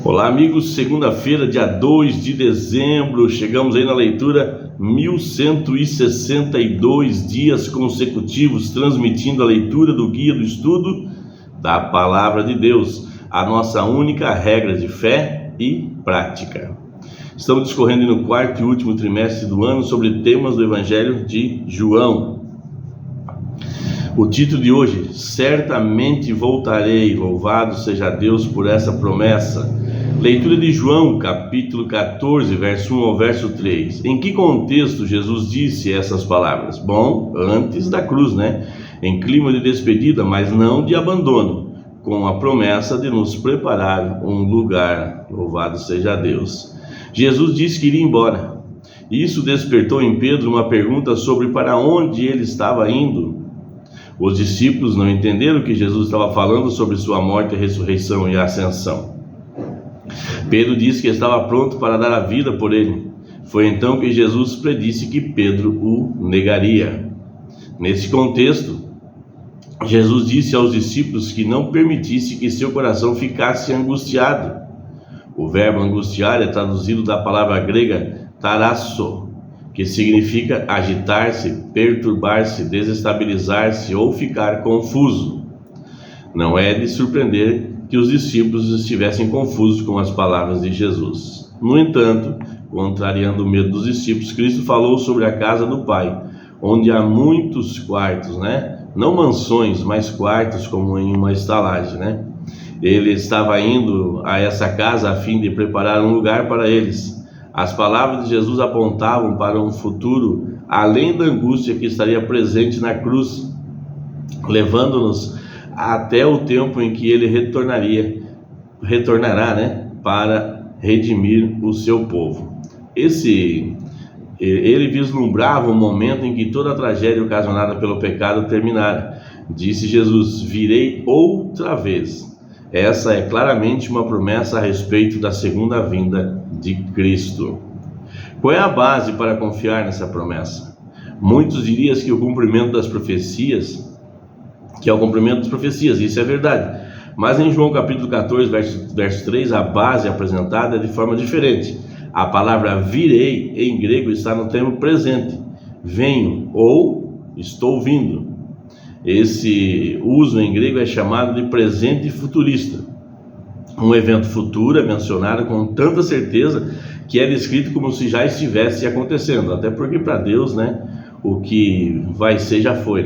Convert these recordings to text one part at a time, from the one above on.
Olá amigos, segunda-feira, dia 2 de dezembro, chegamos aí na leitura 1162 dias consecutivos, transmitindo a leitura do guia do estudo da Palavra de Deus, a nossa única regra de fé e prática. Estamos discorrendo no quarto e último trimestre do ano sobre temas do Evangelho de João. O título de hoje, certamente voltarei, louvado seja Deus por essa promessa. Leitura de João, capítulo 14, verso 1 ao verso 3. Em que contexto Jesus disse essas palavras? Bom, antes da cruz, Em clima de despedida, mas não de abandono, com a promessa de nos preparar um lugar. Louvado seja Deus. Jesus disse que iria embora. Isso despertou em Pedro uma pergunta sobre para onde ele estava indo. Os discípulos não entenderam que Jesus estava falando sobre sua morte, ressurreição e ascensão. Pedro disse que estava pronto para dar a vida por ele. Foi então que Jesus predisse que Pedro o negaria. Nesse contexto, Jesus disse aos discípulos que não permitisse que seu coração ficasse angustiado. O verbo angustiar é traduzido da palavra grega tarasso, que significa agitar-se, perturbar-se, desestabilizar-se ou ficar confuso. Não é de surpreender que os discípulos estivessem confusos com as palavras de Jesus. No entanto, contrariando o medo dos discípulos, Cristo falou sobre a casa do Pai, onde há muitos quartos, Não mansões, mas quartos como em uma estalagem, Ele estava indo a essa casa a fim de preparar um lugar para eles. As palavras de Jesus apontavam para um futuro além da angústia que estaria presente na cruz, levando-nos até o tempo em que ele retornará, para redimir o seu povo. Ele vislumbrava o momento em que toda a tragédia ocasionada pelo pecado terminara. Disse Jesus: virei outra vez. Essa é claramente uma promessa a respeito da segunda vinda de Cristo. Qual é a base para confiar nessa promessa? Muitos diriam que o cumprimento das profecias, isso é verdade. Mas em João capítulo 14, verso 3, a base apresentada é de forma diferente. A palavra virei, em grego, está no termo presente. Venho ou estou vindo. Esse uso em grego é chamado de presente futurista. Um evento futuro é mencionado com tanta certeza que é descrito como se já estivesse acontecendo. Até porque para Deus, o que vai ser já foi,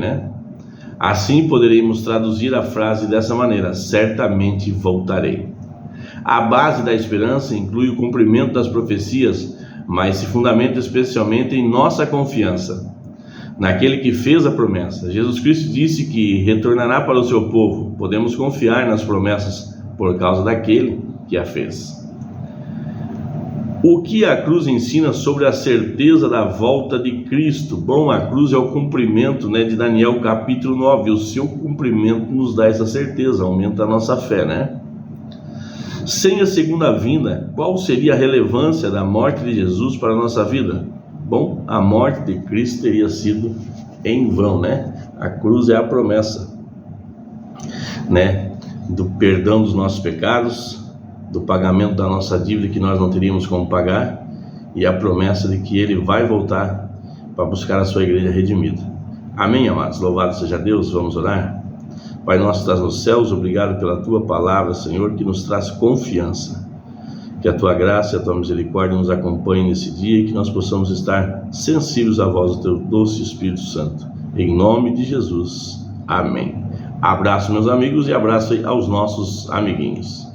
Assim poderíamos traduzir a frase dessa maneira: certamente voltarei. A base da esperança inclui o cumprimento das profecias, mas se fundamenta especialmente em nossa confiança naquele que fez a promessa. Jesus Cristo disse que retornará para o seu povo. Podemos confiar nas promessas por causa daquele que a fez. O que a cruz ensina sobre a certeza da volta de Cristo? Bom, a cruz é o cumprimento, de Daniel capítulo 9. O seu cumprimento nos dá essa certeza, aumenta a nossa fé, Sem a segunda vinda, qual seria a relevância da morte de Jesus para a nossa vida? Bom, a morte de Cristo teria sido em vão, A cruz é a promessa, do perdão dos nossos pecados, do pagamento da nossa dívida que nós não teríamos como pagar, e a promessa de que Ele vai voltar para buscar a sua igreja redimida. Amém, amados? Louvado seja Deus. Vamos orar? Pai nosso que estás nos céus, obrigado pela Tua palavra, Senhor, que nos traz confiança. Que a Tua graça e a Tua misericórdia nos acompanhem nesse dia e que nós possamos estar sensíveis à voz do Teu doce Espírito Santo. Em nome de Jesus. Amém. Abraço, meus amigos, e abraço aos nossos amiguinhos.